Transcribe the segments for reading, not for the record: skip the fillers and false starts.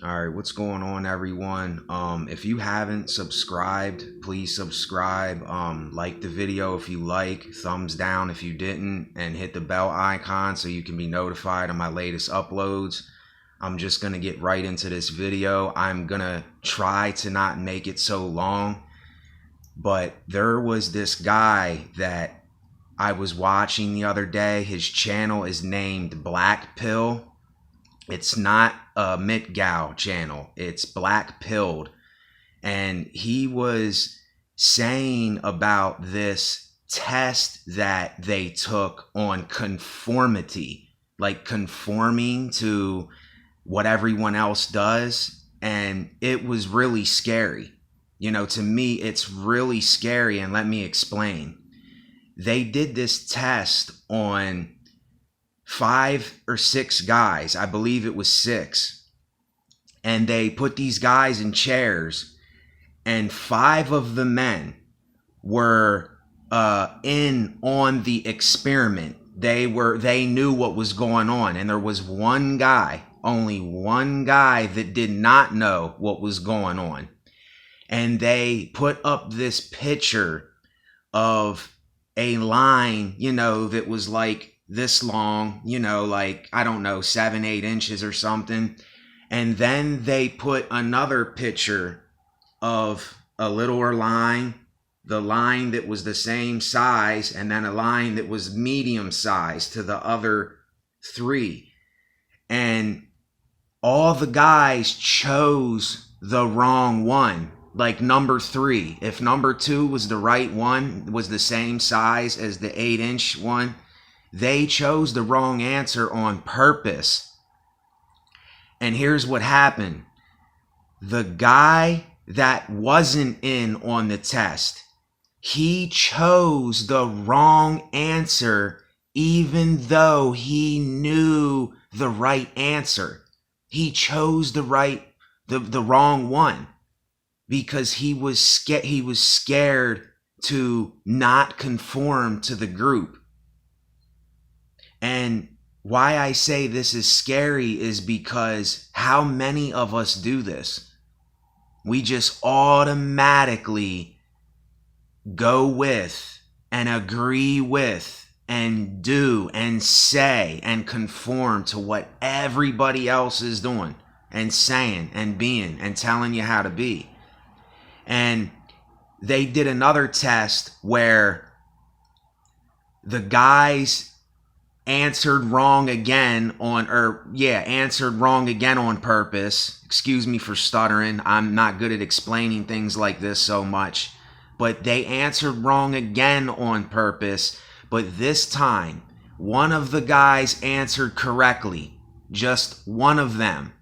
All right, what's going on, everyone? If you haven't subscribed, please subscribe. Like the video if you like, thumbs down if you didn't, and hit the bell icon so you can be notified of my latest uploads. I'm just gonna get right into this video. I'm gonna try to not make it so long, but there was this guy that I was watching the other day. His channel is named Black Pill. It's not a Mitgow channel. It's Black Pilled. And he was saying about this test that they took on conformity, like conforming to what everyone else does. And it was really scary. You know, to me, it's really scary. And let me explain. They did this test on 5 or 6 guys. I believe it was 6. And they put these guys in chairs, and 5 of the men were in on the experiment. They knew what was going on, and there was one guy, only one guy, that did not know what was going on. And they put up this picture of a line, you know, that was like this long, you know, like, I don't know, 7-8 inches or something. And then they put another picture of a littler line, the line that was the same size, and then a line that was medium size to the other 3. And all the guys chose the wrong one. Like number 3. If number 2 was the right one, was the same size as the 8-inch one, they chose the wrong answer on purpose. And here's what happened. The guy that wasn't in on the test, he chose the wrong answer even though he knew the right answer. He chose the wrong one because he was scared to not conform to the group. And why I say this is scary is because how many of us do this? We just automatically go with and agree with and do and say and conform to what everybody else is doing and saying and being and telling you how to be. And they did another test where the guys answered wrong again on purpose. Excuse me for stuttering. I'm not good at explaining things like this so much. But they answered wrong again on purpose. But this time, one of the guys answered correctly. Just one of them.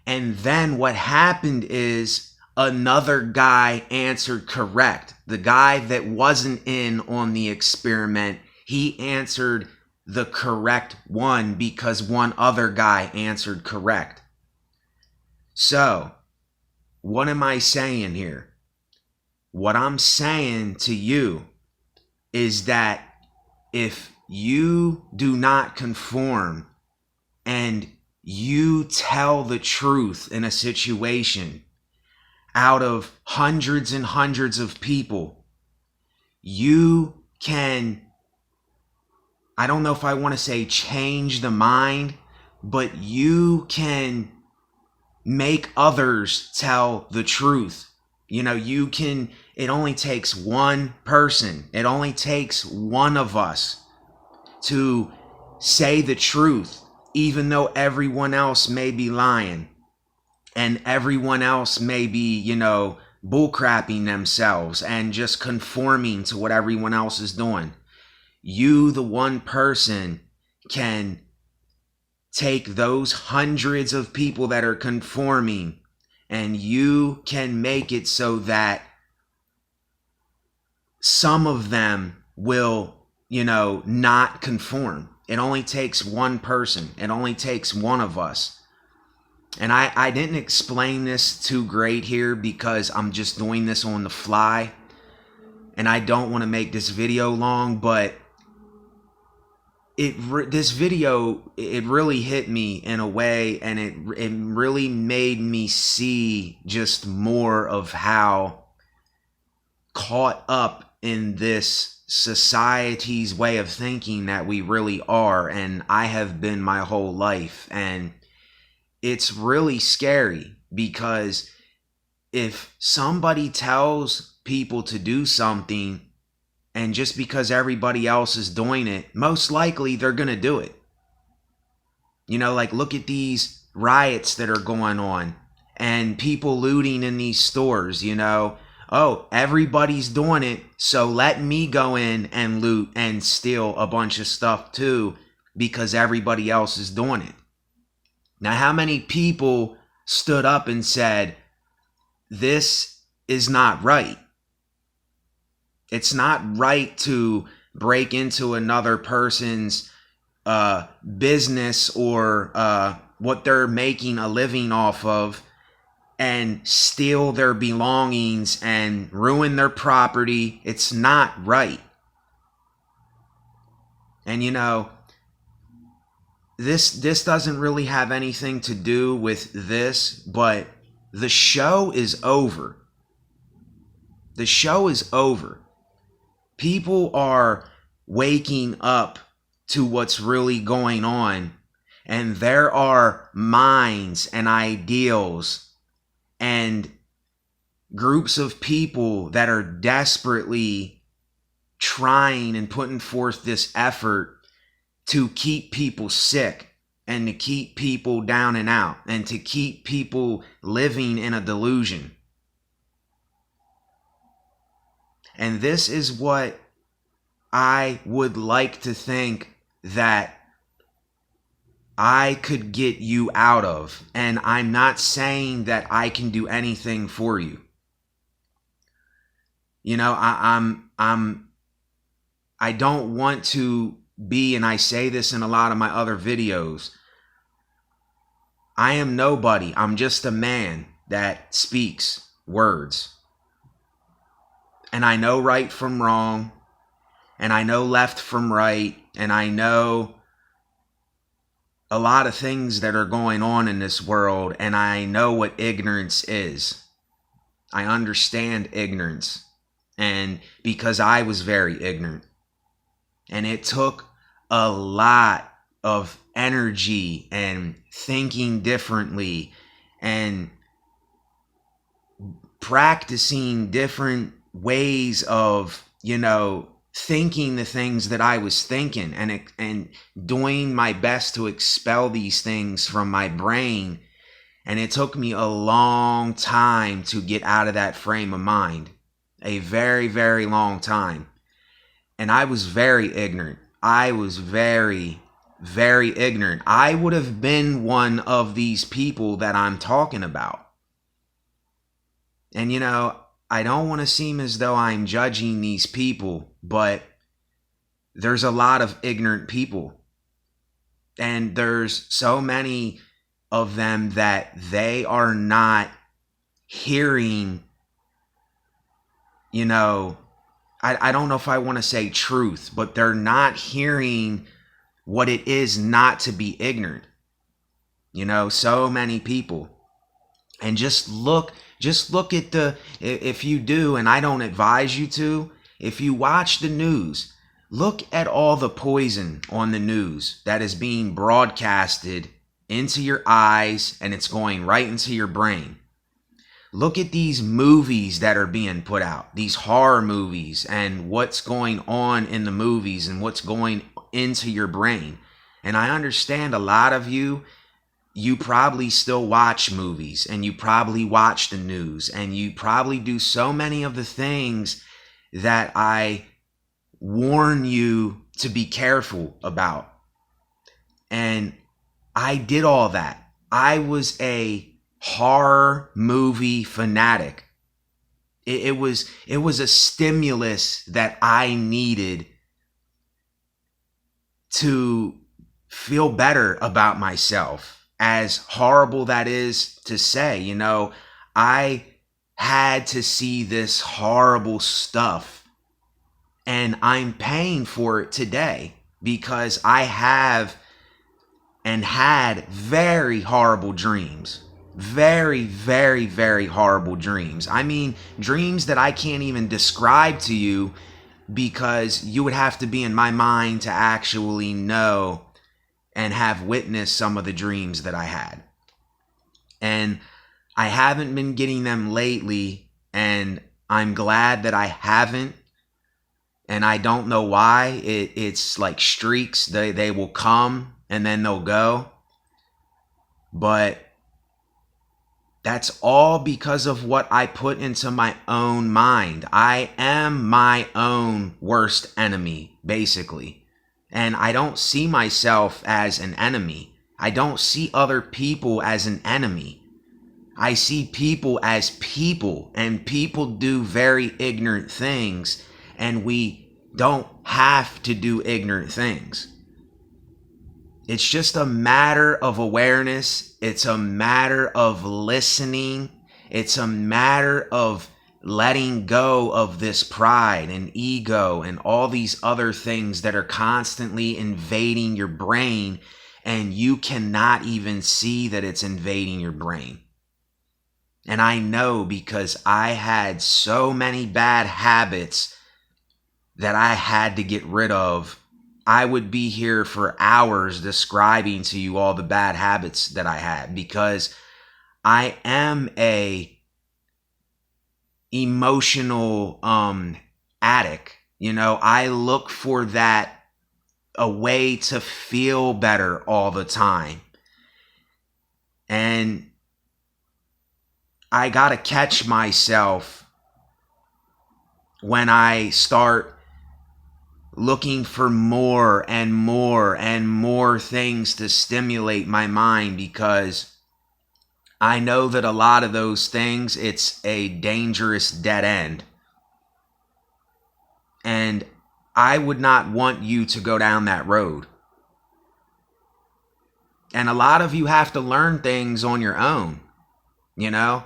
And then what happened is another guy answered correct. The guy that wasn't in on the experiment, he answered the correct one because one other guy answered correct. So, what am I saying here? What I'm saying to you is that if you do not conform and you tell the truth in a situation out of hundreds and hundreds of people, you can, I don't know if I want to say change the mind, but you can make others tell the truth. You know, you can, it only takes one person. It only takes one of us to say the truth, even though everyone else may be lying and everyone else may be, you know, bullcrapping themselves and just conforming to what everyone else is doing. You, the one person, can take those hundreds of people that are conforming and you can make it so that some of them will, you know, not conform. It only takes one person. It only takes one of us. And I didn't explain this too great here because I'm just doing this on the fly. And I don't want to make this video long, but this video, it really hit me in a way, and it really made me see just more of how caught up in this society's way of thinking that we really are, and I have been my whole life. And it's really scary, because if somebody tells people to do something, and just because everybody else is doing it, most likely they're going to do it. You know, like, look at these riots that are going on and people looting in these stores, you know. Oh, everybody's doing it, so let me go in and loot and steal a bunch of stuff too, because everybody else is doing it. Now, how many people stood up and said, this is not right? It's not right to break into another person's business or what they're making a living off of, and steal their belongings and ruin their property. It's not right. And you know, this doesn't really have anything to do with this, but the show is over. The show is over. People are waking up to what's really going on, and there are minds and ideals and groups of people that are desperately trying and putting forth this effort to keep people sick, and to keep people down and out, and to keep people living in a delusion. And this is what I would like to think that I could get you out of. And I'm not saying that I can do anything for you. You know, I don't want to be, and I say this in a lot of my other videos, I am nobody. I'm just a man that speaks words. And I know right from wrong, and I know left from right, and I know a lot of things that are going on in this world, and I know what ignorance is. I understand ignorance, and because I was very ignorant, and it took a lot of energy and thinking differently and practicing different ways of, you know, thinking the things that I was thinking, and doing my best to expel these things from my brain. And it took me a long time to get out of that frame of mind. A very, very long time. And I was very ignorant. I was very, very ignorant. I would have been one of these people that I'm talking about. And you know, I don't want to seem as though I'm judging these people, but there's a lot of ignorant people. And there's so many of them that they are not hearing, you know, I don't know if I want to say truth, but they're not hearing what it is not to be ignorant. You know, so many people. And just look at if you do, and I don't advise you to, if you watch the news, look at all the poison on the news that is being broadcasted into your eyes, and it's going right into your brain. Look at these movies that are being put out, these horror movies, and what's going on in the movies and what's going into your brain. And I understand a lot of you probably still watch movies, and you probably watch the news, and you probably do so many of the things that I warn you to be careful about. And I did all that. I was a horror movie fanatic. It was a stimulus that I needed to feel better about myself. As horrible that is to say, you know, I had to see this horrible stuff, and I'm paying for it today. because I have and had very horrible dreams. Very, very, very horrible dreams. I mean, dreams that I can't even describe to you because you would have to be in my mind to actually know and have witnessed some of the dreams that I had. And I haven't been getting them lately, and I'm glad that I haven't. And I don't know why. It's like streaks. They will come and then they'll go. But that's all because of what I put into my own mind. I am my own worst enemy, basically. And I don't see myself as an enemy. I don't see other people as an enemy. I see people as people, and people do very ignorant things, and we don't have to do ignorant things. It's just a matter of awareness. It's a matter of listening. It's a matter of letting go of this pride and ego and all these other things that are constantly invading your brain, and you cannot even see that it's invading your brain. And I know because I had so many bad habits that I had to get rid of. I would be here for hours describing to you all the bad habits that I had, because I am a emotional addict. You know, I look for that, a way to feel better all the time. And I gotta catch myself when I start looking for more and more and more things to stimulate my mind, because I know that a lot of those things, it's a dangerous dead end. And I would not want you to go down that road. And a lot of you have to learn things on your own, you know?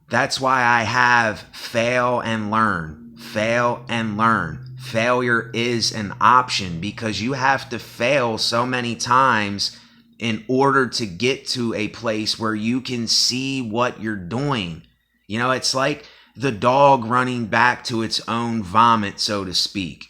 That's why I have fail and learn, fail and learn. Failure is an option, because you have to fail so many times in order to get to a place where you can see what you're doing. You know, it's like the dog running back to its own vomit, so to speak.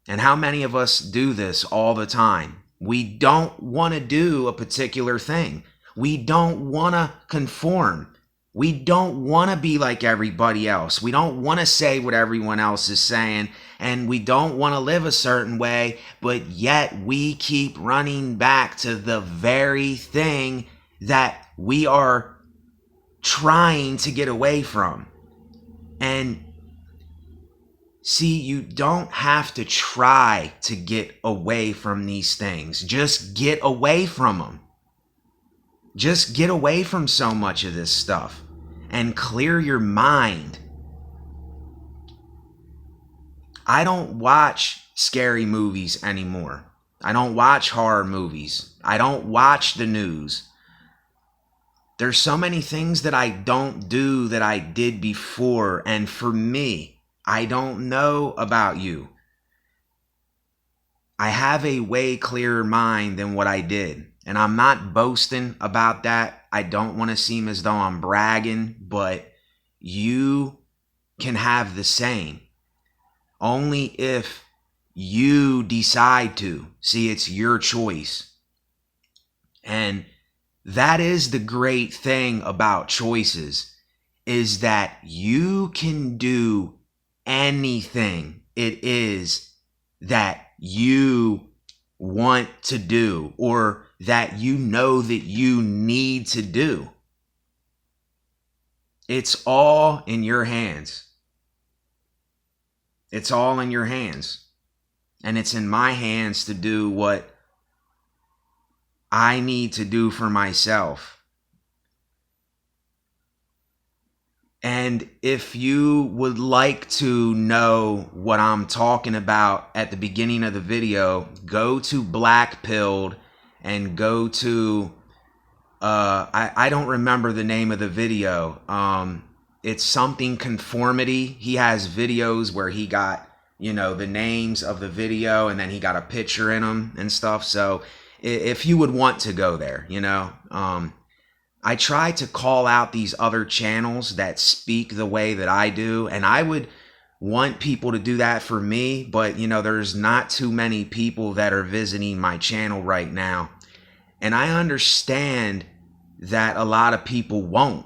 And how many of us do this all the time? We don't want to do a particular thing. We don't want to conform. We don't want to be like everybody else. We don't want to say what everyone else is saying, and we don't want to live a certain way, but yet we keep running back to the very thing that we are trying to get away from. And see, you don't have to try to get away from these things. Just get away from them. Just get away from so much of this stuff and clear your mind. I don't watch scary movies anymore. I don't watch horror movies. I don't watch the news. There's so many things that I don't do that I did before. And for me, I don't know about you. I have a way clearer mind than what I did. And I'm not boasting about that. I don't want to seem as though I'm bragging, but you can have the same. Only if you decide to. See, it's your choice. And that is the great thing about choices, is that you can do anything it is that you want to do, or that you know that you need to do. It's all in your hands. It's all in your hands. And it's in my hands to do what I need to do for myself. And if you would like to know what I'm talking about at the beginning of the video, go to Black Pilled and go to, I don't remember the name of the video. It's something Conformity. He has videos where he got the names of the video, and then he got a picture in them and stuff. So if you would want to go there, I try to call out these other channels that speak the way that I do, and I would want people to do that for me, but there's not too many people that are visiting my channel right now. And I understand that a lot of people won't,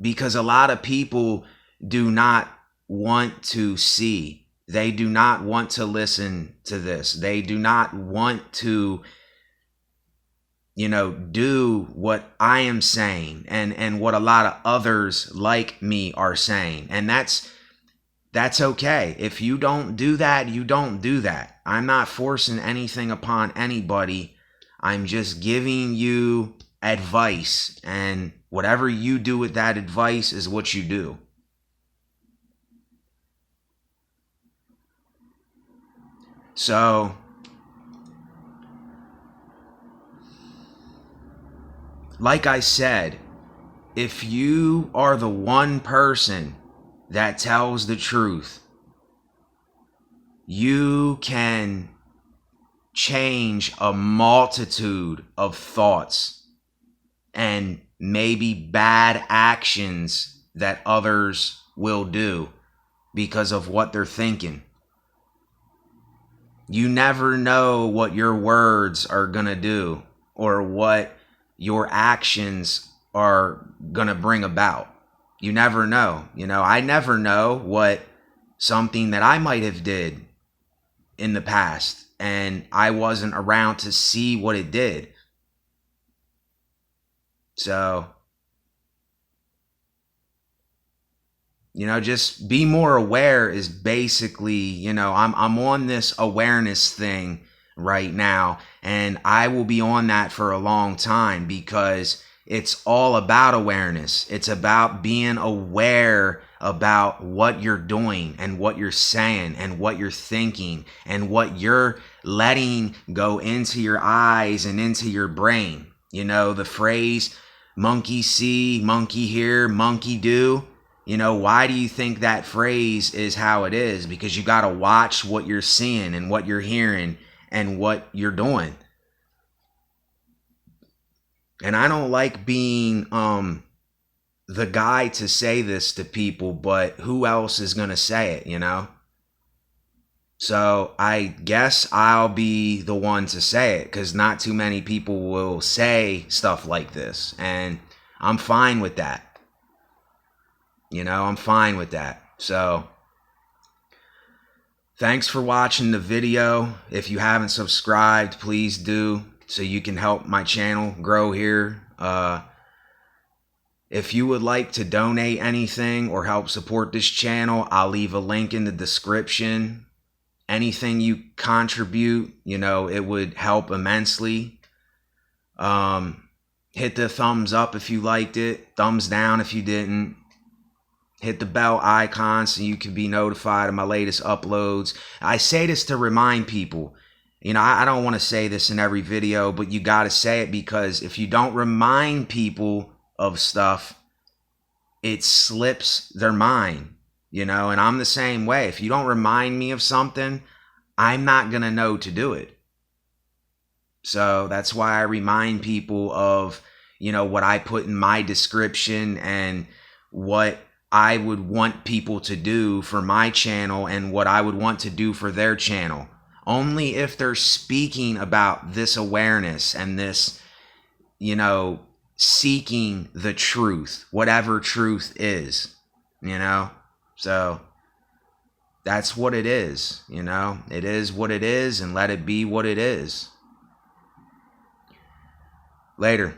because a lot of people do not want to see. They do not want to listen to this. They do not want to do what I am saying and what a lot of others like me are saying. And that's okay. If you don't do that, you don't do that. I'm not forcing anything upon anybody. I'm just giving you advice, and whatever you do with that advice is what you do. So like I said, if you are the one person that tells the truth, you can change a multitude of thoughts and maybe bad actions that others will do because of what they're thinking. You never know what your words are going to do or what your actions are going to bring about. You never know. I never know what something that I might have did in the past, and I wasn't around to see what it did. So, just be more aware is basically, I'm on this awareness thing right now, and I will be on that for a long time, because it's all about awareness. It's about being aware about what you're doing and what you're saying and what you're thinking and what you're letting go into your eyes and into your brain. The phrase monkey see, monkey hear, monkey do. Why do you think that phrase is how it is? Because you got to watch what you're seeing and what you're hearing and what you're doing. And I don't like being the guy to say this to people, but who else is going to say it, So I guess I'll be the one to say it, because not too many people will say stuff like this. And I'm fine with that. I'm fine with that. So thanks for watching the video. If you haven't subscribed, please do, so you can help my channel grow here. If you would like to donate anything or help support this channel, I'll leave a link in the description. Anything you contribute, it would help immensely. Hit the thumbs up if you liked it. Thumbs down if you didn't. Hit the bell icon so you can be notified of my latest uploads. I say this to remind people. I don't want to say this in every video, but you got to say it, because if you don't remind people of stuff, it slips their mind, and I'm the same way. If you don't remind me of something, I'm not going to know to do it. So that's why I remind people of, what I put in my description and what I would want people to do for my channel and what I would want to do for their channel. Only if they're speaking about this awareness and this, seeking the truth, whatever truth is, So that's what it is, It is what it is, and let it be what it is. Later.